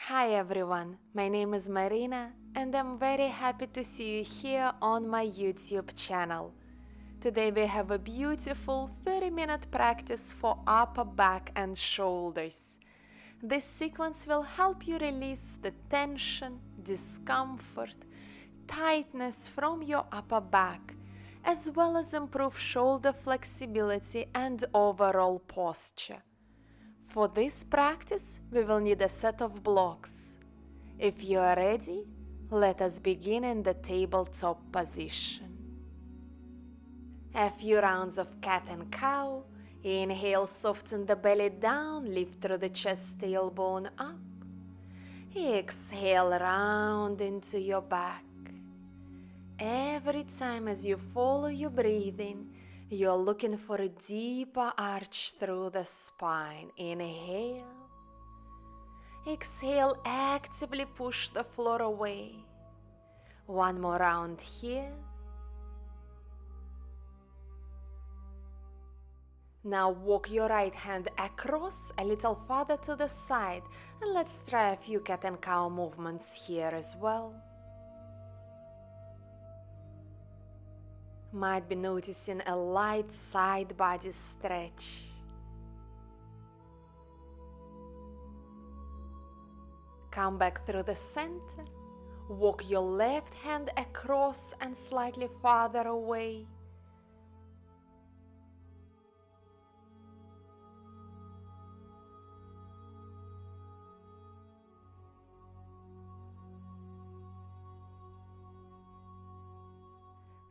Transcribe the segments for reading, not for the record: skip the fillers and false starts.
Hi everyone, my name is Marina and I'm very happy to see you here on my YouTube channel. Today we have a beautiful 30-minute practice for upper back and shoulders. This sequence will help you release the tension, discomfort, tightness from your upper back, as well as improve shoulder flexibility and overall posture. For this practice, we will need a set of blocks. If you are ready, let us begin in the tabletop position. A few rounds of cat and cow. Inhale, soften the belly down, lift through the chest, tailbone up. Exhale, round into your back. Every time as you follow your breathing, you're looking for a deeper arch through the spine. Inhale. Exhale, actively push the floor away. One more round here. Now walk your right hand across a little further to the side, and let's try a few cat and cow movements here as well. Might be noticing a light side body stretch. Come back through the center. Walk your left hand across and slightly farther away.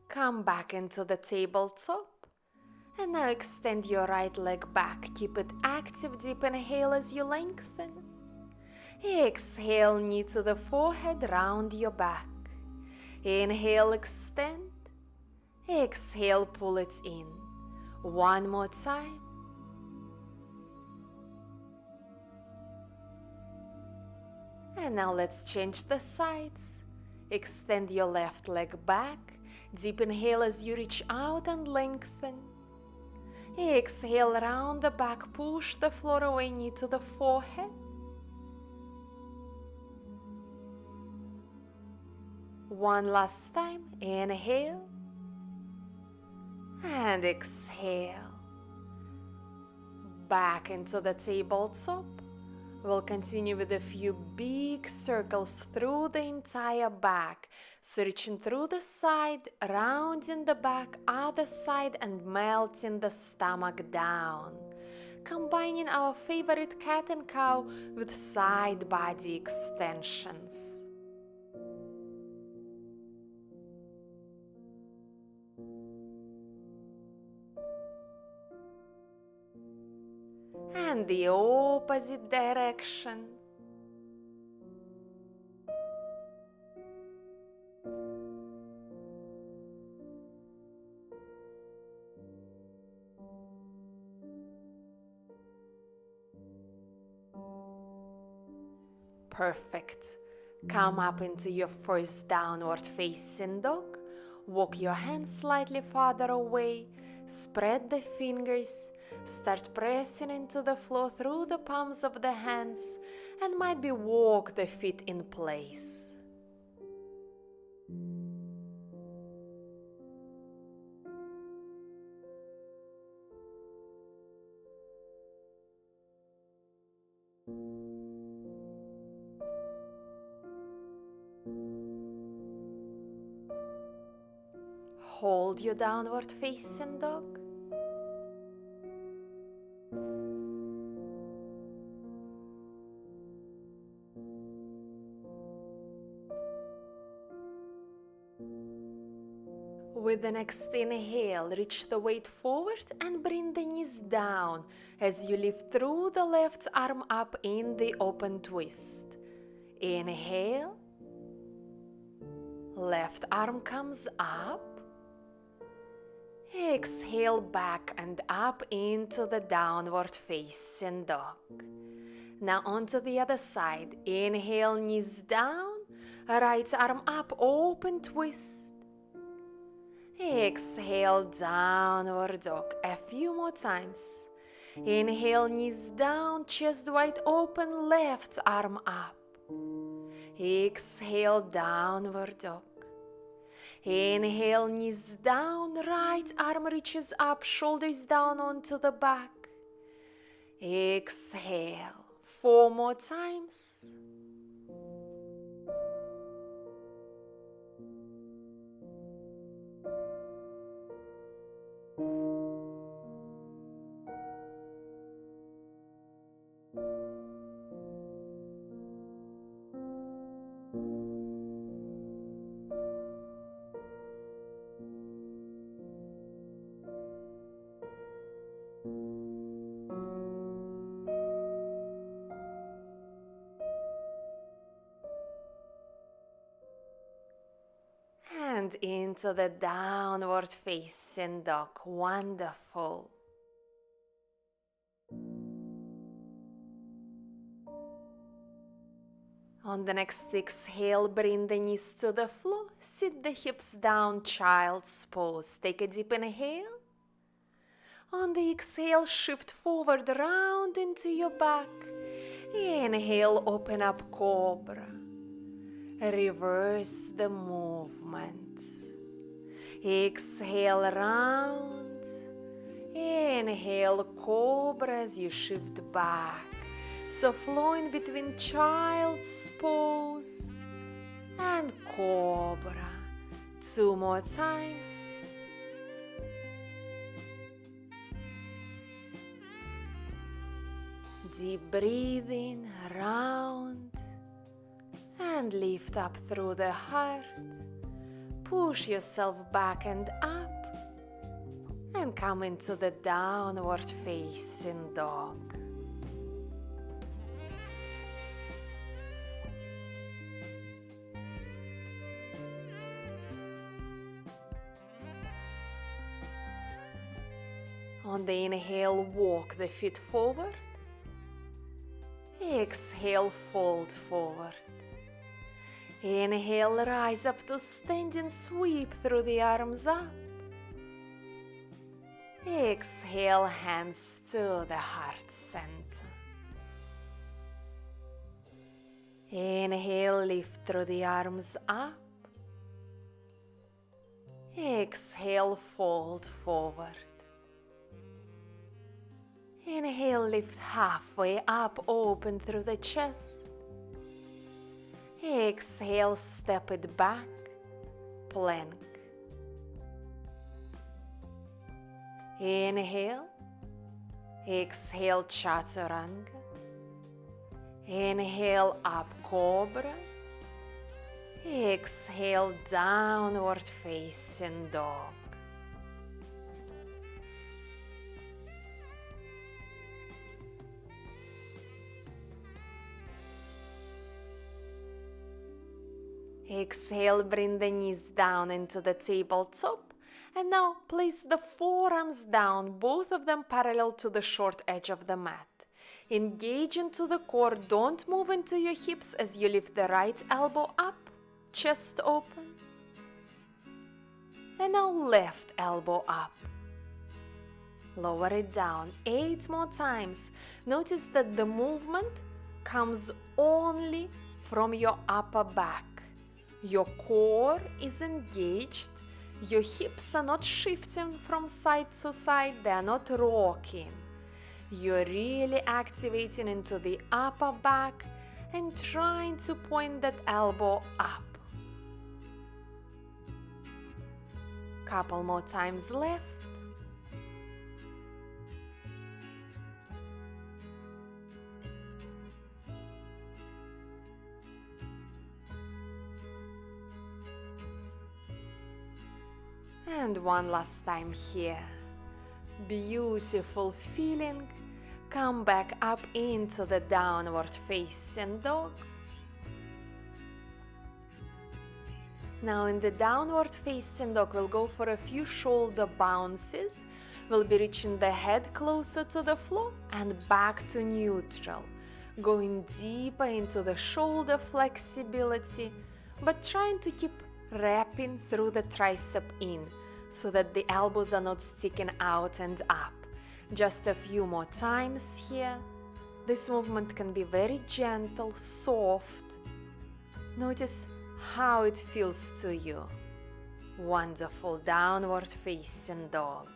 Come back into the tabletop. And now extend your right leg back. Keep it active. Deep inhale as you lengthen. Exhale, knee to the forehead, round your back. Inhale, extend. Exhale, pull it in. One more time. And now let's change the sides. Extend your left leg back. Deep inhale as you reach out and lengthen. Exhale, round the back, push the floor away, knee to the forehead. One last time, inhale and exhale. Back into the tabletop. We'll continue with a few big circles through the entire back. So reaching through the side, rounding the back, other side, and melting the stomach down. Combining our favorite cat and cow with side body extensions. And the opposite direction. Perfect. Come up into your first downward facing dog. Walk your hands slightly farther away. Spread the fingers. Start pressing into the floor through the palms of the hands, and might be walk the feet in place. Hold your downward facing dog. With the next inhale, reach the weight forward and bring the knees down as you lift through the left arm up in the open twist. Inhale. Left arm comes up. Exhale, back and up into the downward facing dog. Now onto the other side. Inhale, knees down. Right arm up, open twist. Exhale, downward dog. A few more times. Inhale, knees down, chest wide open, left arm up. Exhale, downward dog. Inhale, knees down, right arm reaches up, shoulders down onto the back. Exhale, 4 more times. And into the downward facing dog. Wonderful. On the next exhale, bring the knees to the floor. Sit the hips down, child's pose. Take a deep inhale. On the exhale, shift forward, round into your back. Inhale, open up, cobra. Reverse the movement. Exhale, round. Inhale, cobra as you shift back. So flow in between child's pose and cobra. 2 more times. Deep breathing, round, and lift up through the heart. Push yourself back and up, and come into the downward facing dog. On the inhale, walk the feet forward. Exhale, fold forward. Inhale, rise up to standing, sweep through the arms up. Exhale, hands to the heart center. Inhale, lift through the arms up. Exhale, fold forward. Inhale, lift halfway up, open through the chest. Exhale, step it back, plank. Inhale, exhale, chaturanga. Inhale, up, cobra. Exhale, downward facing dog. Exhale, bring the knees down into the tabletop. And now place the forearms down, both of them parallel to the short edge of the mat. Engage into the core, don't move into your hips as you lift the right elbow up, chest open. And now left elbow up. Lower it down 8 more times. Notice that the movement comes only from your upper back. Your core is engaged. Your hips are not shifting from side to side. They are not rocking. You're really activating into the upper back and trying to point that elbow up. Couple more times left. And one last time here. Beautiful feeling. Come back up into the downward facing dog. Now in the downward facing dog, we'll go for a few shoulder bounces. We'll be reaching the head closer to the floor and back to neutral. Going deeper into the shoulder flexibility, but trying to keep wrapping through the tricep in, so that the elbows are not sticking out and up. Just a few more times here. This movement can be very gentle, soft. Notice how it feels to you. Wonderful downward facing dog.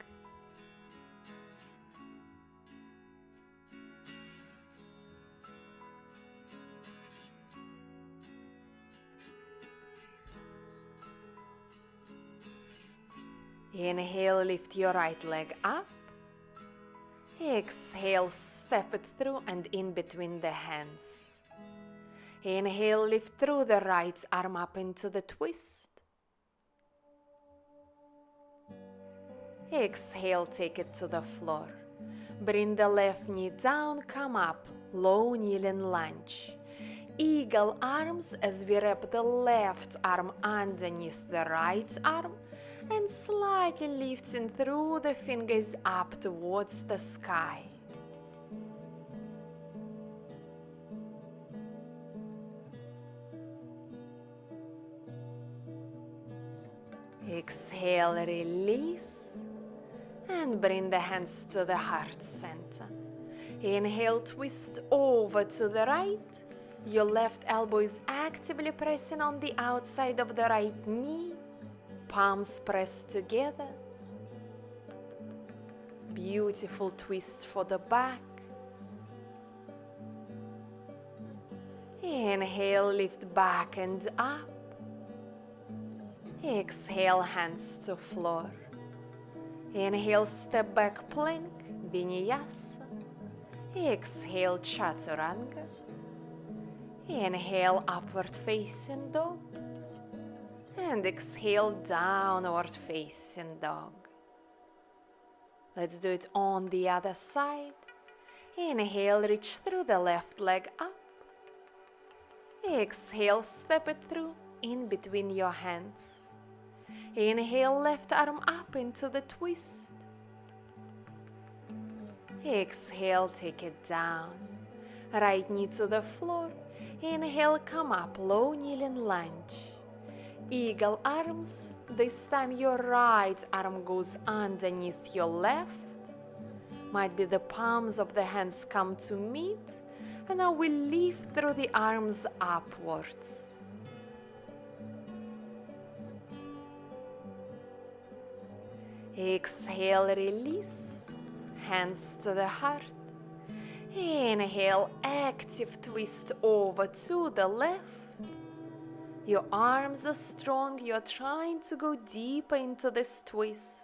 Inhale, lift your right leg up. Exhale, step it through and in between the hands. Inhale, lift through the right arm up into the twist. Exhale, take it to the floor. Bring the left knee down, come up, low kneeling lunge. Eagle arms as we wrap the left arm underneath the right arm and slightly lifting through the fingers up towards the sky. Exhale, release, and bring the hands to the heart center. Inhale, twist over to the right. Your left elbow is actively pressing on the outside of the right knee. Palms pressed together. Beautiful twist for the back. Inhale, lift back and up. Exhale, hands to floor. Inhale, step back plank, vinyasa. Exhale, chaturanga. Inhale, upward facing dog. And exhale, downward facing dog. Let's do it on the other side. Inhale, reach through the left leg up. Exhale, step it through in between your hands. Inhale, left arm up into the twist. Exhale, take it down. Right knee to the floor. Inhale, come up, low kneeling lunge. Eagle arms. This time your right arm goes underneath your left. Might be the palms of the hands come to meet. And now we lift through the arms upwards. Exhale, release. Hands to the heart. Inhale, active twist over to the left. Your arms are strong. You're trying to go deeper into this twist.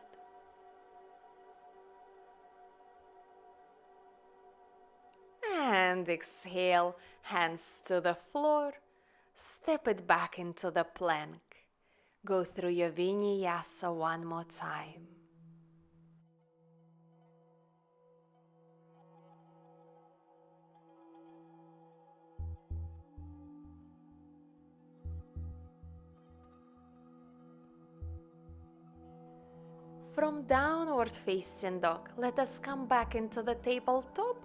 And exhale, hands to the floor. Step it back into the plank. Go through your vinyasa one more time. From downward facing dog, let us come back into the tabletop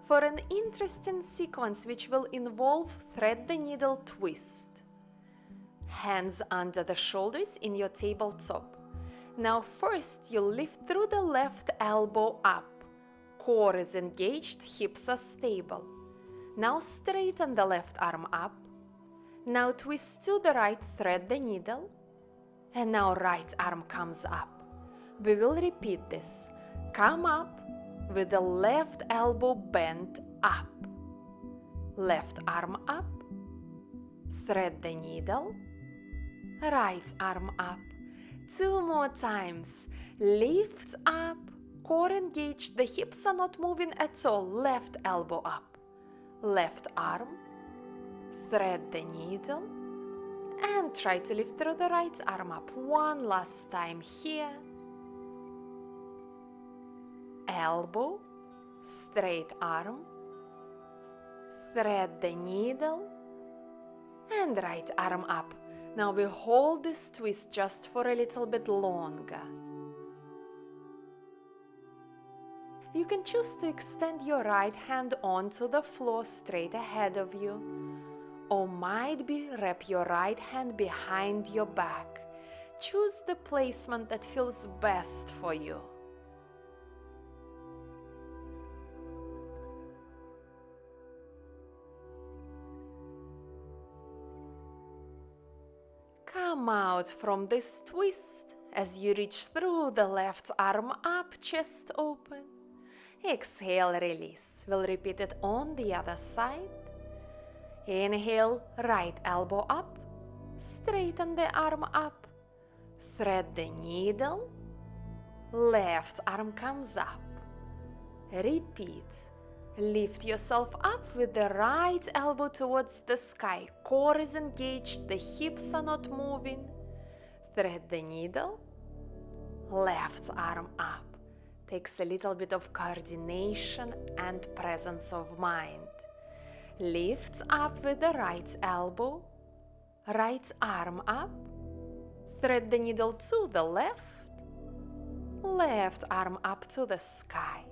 for an interesting sequence which will involve thread the needle twist. Hands under the shoulders in your tabletop. Now first you lift through the left elbow up. Core is engaged, hips are stable. Now straighten the left arm up. Now twist to the right, thread the needle. And now right arm comes up. We will repeat this. Come up with the left elbow bent up. Left arm up. Thread the needle. Right arm up. 2 more times. Lift up. Core engaged. The hips are not moving at all. Left elbow up. Left arm. Thread the needle. And try to lift through the right arm up. One last time here. Elbow, straight arm, thread the needle, and right arm up. Now we hold this twist just for a little bit longer. You can choose to extend your right hand onto the floor straight ahead of you, or might be wrap your right hand behind your back. Choose the placement that feels best for you. come out from this twist as you reach through the left arm up, chest open. Exhale, release. We'll repeat it on the other side. Inhale, right elbow up. Straighten the arm up. Thread the needle. Left arm comes up. Repeat. Lift yourself up with the right elbow towards the sky. Core is engaged, the hips are not moving. Thread the needle. Left arm up. Takes a little bit of coordination and presence of mind. Lift up with the right elbow. Right arm up. Thread the needle to the left. Left arm up to the sky.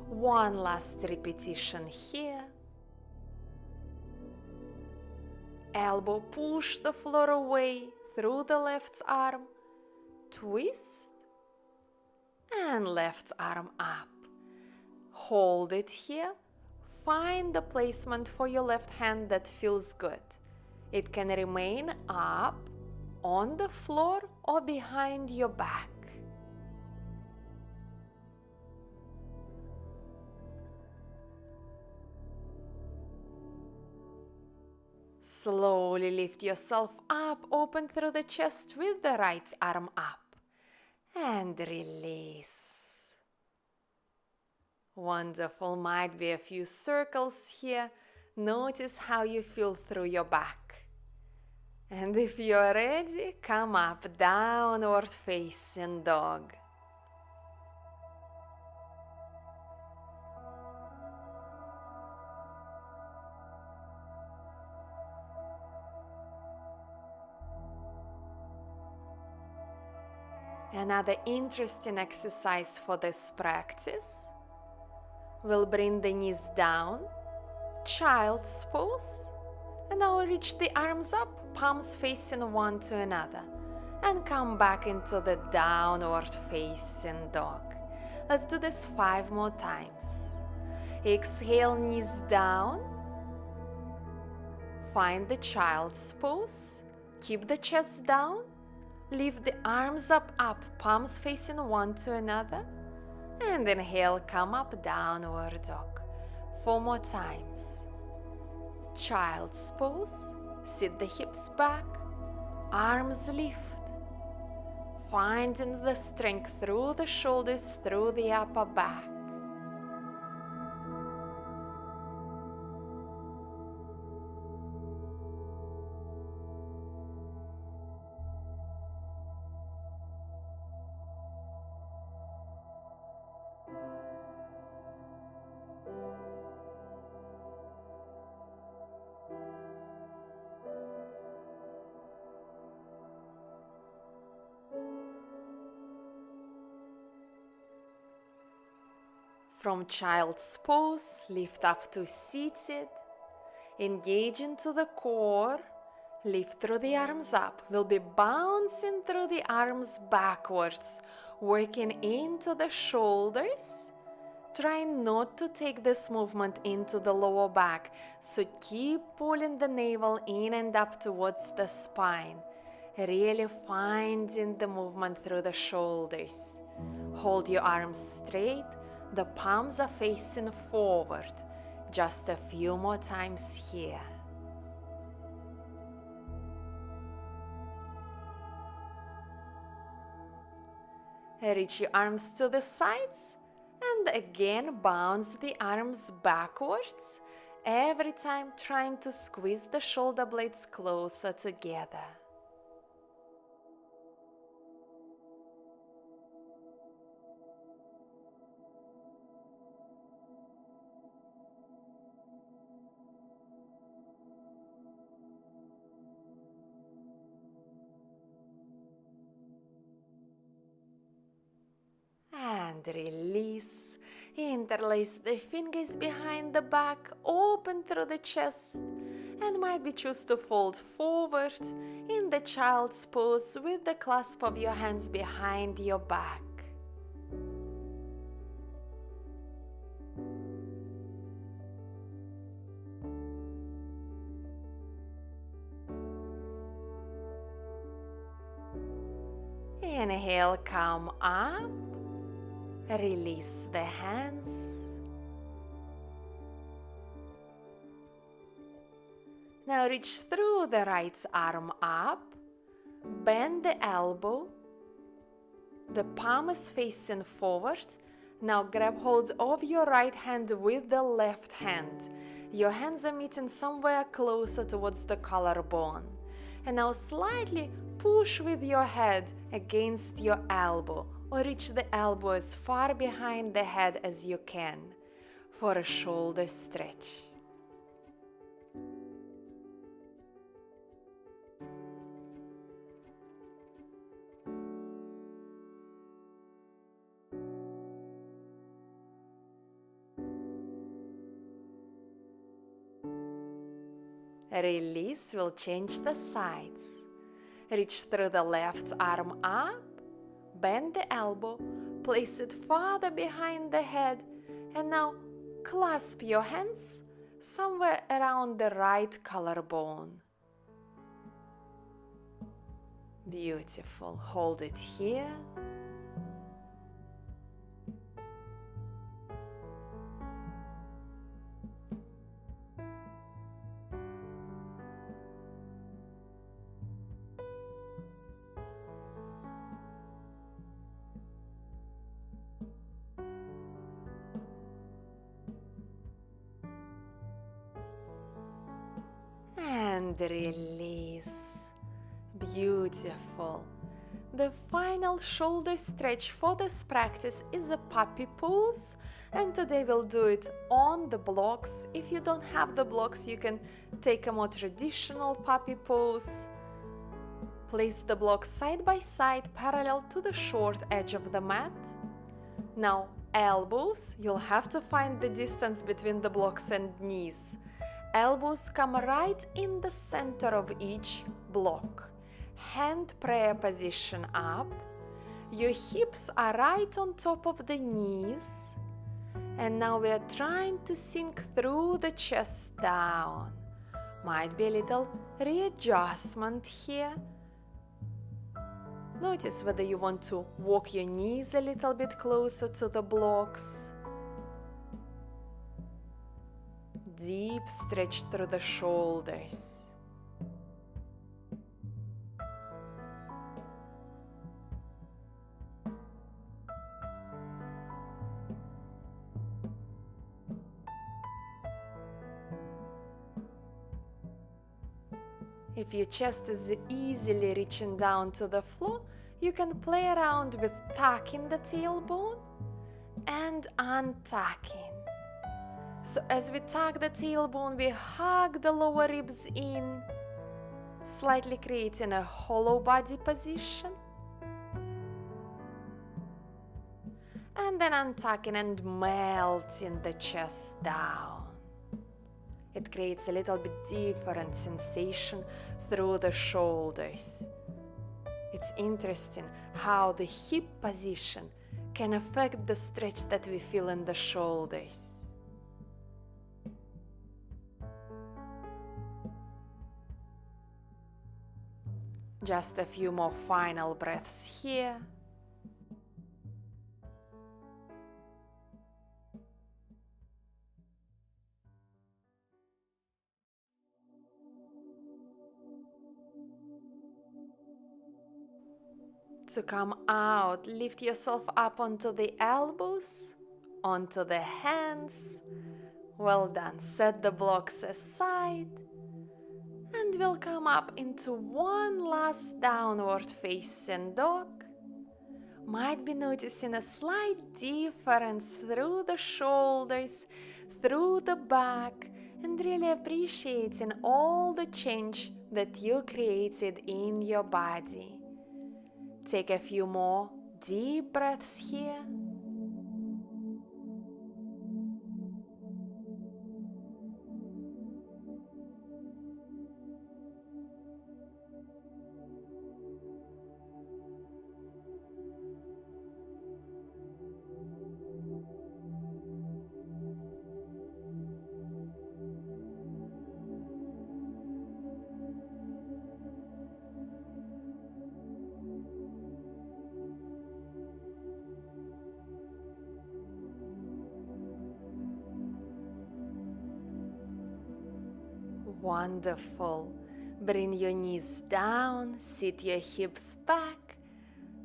One last repetition here. Elbow push the floor away through the left arm. Twist. And left arm up. Hold it here. Find the placement for your left hand that feels good. It can remain up, on the floor, or behind your back. Slowly lift yourself up, open through the chest with the right arm up. And release. Wonderful. Might be a few circles here. Notice how you feel through your back. And if you're ready, come up, downward facing dog. Another interesting exercise for this practice. We'll bring the knees down, child's pose, and now reach the arms up, palms facing one to another, and come back into the downward facing dog. Let's do this 5 more times. Exhale, knees down. Find the child's pose. Keep the chest down. Lift the arms up, palms facing one to another. And inhale, come up, downward dog. 4 more times. Child's pose. Sit the hips back. Arms lift. Finding the strength through the shoulders, through the upper back. From child's pose, lift up to seated. Engage into the core. Lift through the arms up. We'll be bouncing through the arms backwards, working into the shoulders. Try not to take this movement into the lower back, so keep pulling the navel in and up towards the spine. Really finding the movement through the shoulders. Hold your arms straight. The palms are facing forward. Just a few more times here. Reach your arms to the sides and again bounce the arms backwards, every time trying to squeeze the shoulder blades closer together. And release. Interlace the fingers behind the back, open through the chest, and might be choose to fold forward in the child's pose with the clasp of your hands behind your back. Inhale, come up. Release the hands. Now reach through the right arm up. Bend the elbow. The palm is facing forward. Now grab hold of your right hand with the left hand. Your hands are meeting somewhere closer towards the collarbone. And now slightly push with your head against your elbow, or reach the elbow as far behind the head as you can for a shoulder stretch. Release, will change the sides. Reach through the left arm up, bend the elbow, place it farther behind the head, and now clasp your hands somewhere around the right collarbone. Beautiful. Hold it here. And release. Beautiful. The final shoulder stretch for this practice is a puppy pose, and today we'll do it on the blocks. If you don't have the blocks, you can take a more traditional puppy pose. Place the blocks side by side, parallel to the short edge of the mat. Now, elbows, you'll have to find the distance between the blocks and knees. Elbows come right in the center of each block. Hand prayer position up. Your hips are right on top of the knees. And now we are trying to sink through the chest down. Might be a little readjustment here. Notice whether you want to walk your knees a little bit closer to the blocks. Deep stretch through the shoulders. If your chest is easily reaching down to the floor, you can play around with tucking the tailbone and untucking. So as we tuck the tailbone, we hug the lower ribs in, slightly creating a hollow body position. And then untucking and melting the chest down. It creates a little bit different sensation through the shoulders. It's interesting how the hip position can affect the stretch that we feel in the shoulders. Just a few more final breaths here. To come out, lift yourself up onto the elbows, onto the hands. Well done. Set the blocks aside. And we'll come up into one last downward facing dog. Might be noticing a slight difference through the shoulders, through the back, and really appreciating all the change that you created in your body. Take a few more deep breaths here. Wonderful. Bring your knees down, sit your hips back,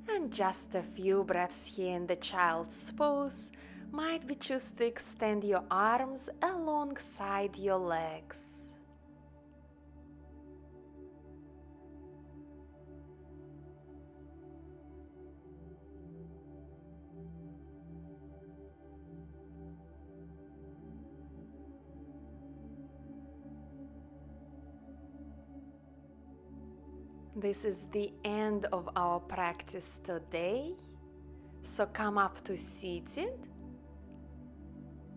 and just a few breaths here in the child's pose. Might be choose to extend your arms alongside your legs. This is the end of our practice today. So come up to seated.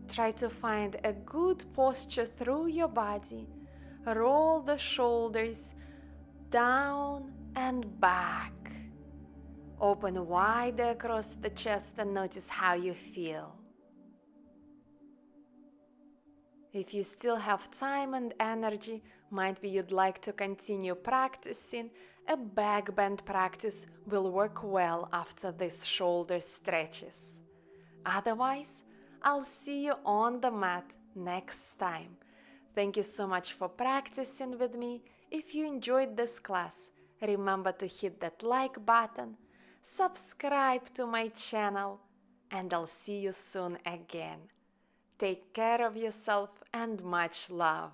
Try to find a good posture through your body. Roll the shoulders down and back. Open wide across the chest and notice how you feel. If you still have time and energy, might be you'd like to continue practicing, a back bend practice will work well after these shoulder stretches. Otherwise, I'll see you on the mat next time. Thank you so much for practicing with me. If you enjoyed this class, remember to hit that like button, subscribe to my channel, and I'll see you soon again. Take care of yourself and much love.